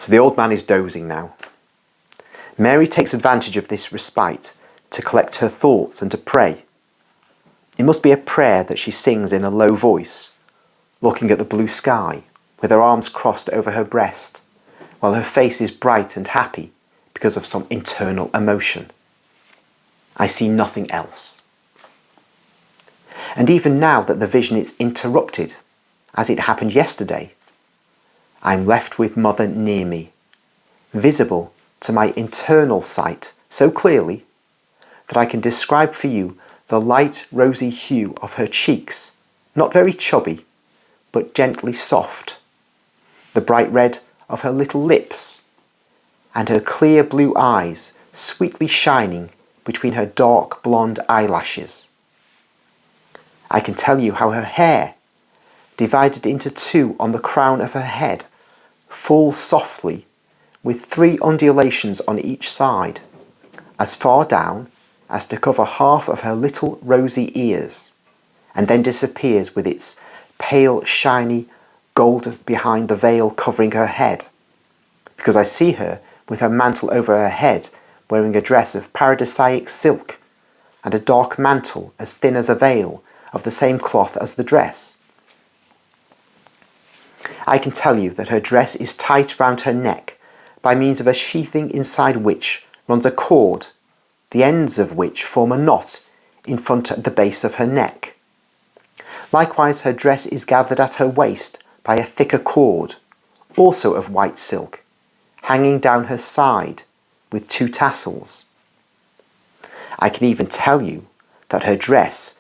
So the old man is dozing now. Mary takes advantage of this respite to collect her thoughts and to pray. It must be a prayer that she sings in a low voice, looking at the blue sky, with her arms crossed over her breast, while her face is bright and happy because of some internal emotion. I see nothing else. And even now that the vision is interrupted, as it happened yesterday, I'm left with Mother near me, visible to my internal sight so clearly that I can describe for you the light rosy hue of her cheeks, not very chubby, but gently soft, the bright red of her little lips, and her clear blue eyes sweetly shining between her dark blonde eyelashes. I can tell you how her hair, divided into two on the crown of her head, falls softly with 3 undulations on each side, as far down as to cover half of her little rosy ears, and then disappears with its pale, shiny gold behind the veil covering her head, because I see her with her mantle over her head, wearing a dress of paradisiac silk, and a dark mantle as thin as a veil of the same cloth as the dress. I can tell you that her dress is tight round her neck by means of a sheathing inside which runs a cord, the ends of which form a knot in front at the base of her neck. Likewise, her dress is gathered at her waist by a thicker cord, also of white silk, hanging down her side with 2 tassels. I can even tell you that her dress,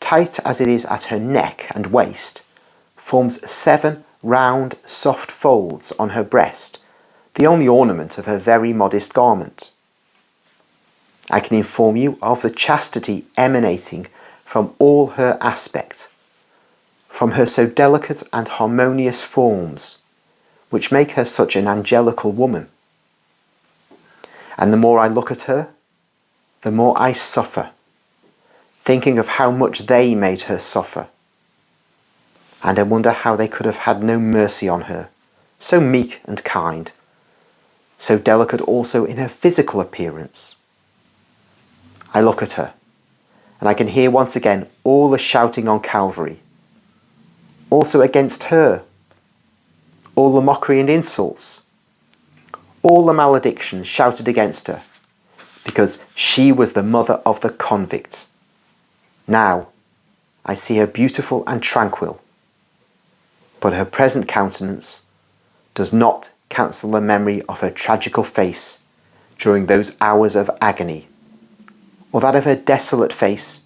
tight as it is at her neck and waist, forms 7 round, soft folds on her breast, the only ornament of her very modest garment. I can inform you of the chastity emanating from all her aspect, from her so delicate and harmonious forms, which make her such an angelical woman. And the more I look at her, the more I suffer, thinking of how much they made her suffer. And I wonder how they could have had no mercy on her, so meek and kind, so delicate also in her physical appearance. I look at her, and I can hear once again all the shouting on Calvary, also against her, all the mockery and insults, all the maledictions shouted against her, because she was the mother of the convict. Now I see her beautiful and tranquil, but her present countenance does not cancel the memory of her tragical face during those hours of agony, or that of her desolate face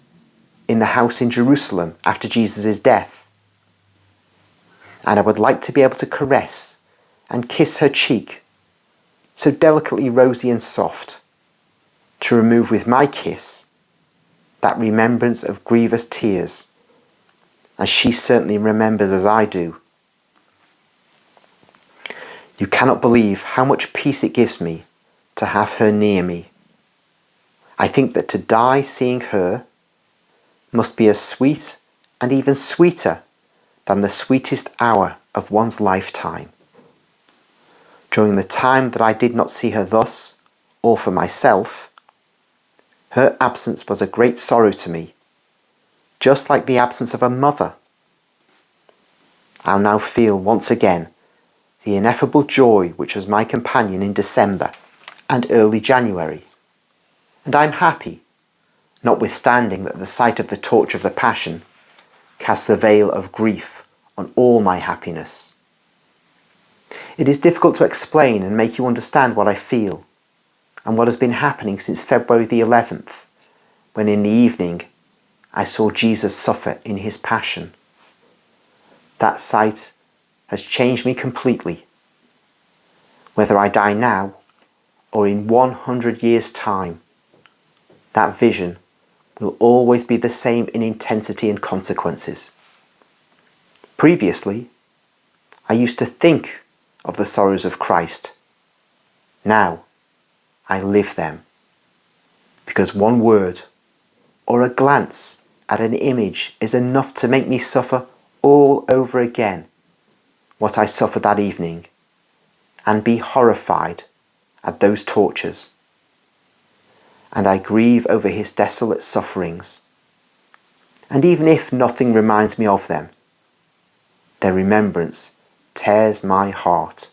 in the house in Jerusalem after Jesus' death. And I would like to be able to caress and kiss her cheek, so delicately rosy and soft, to remove with my kiss that remembrance of grievous tears, as she certainly remembers as I do. You cannot believe how much peace it gives me to have her near me. I think that to die seeing her must be as sweet and even sweeter than the sweetest hour of one's lifetime. During the time that I did not see her thus, or for myself, her absence was a great sorrow to me, just like the absence of a mother. I'll now feel once again the ineffable joy which was my companion in December and early January, and I'm happy, notwithstanding that the sight of the torch of the Passion casts a veil of grief on all my happiness. It is difficult to explain and make you understand what I feel, and what has been happening since February the 11th, when in the evening I saw Jesus suffer in his Passion. That sight has changed me completely. Whether I die now or in 100 years' time, that vision will always be the same in intensity and consequences. Previously, I used to think of the sorrows of Christ. Now, I live them, because one word or a glance at an image is enough to make me suffer all over again what I suffered that evening and be horrified at those tortures. And I grieve over his desolate sufferings. And even if nothing reminds me of them, their remembrance tears my heart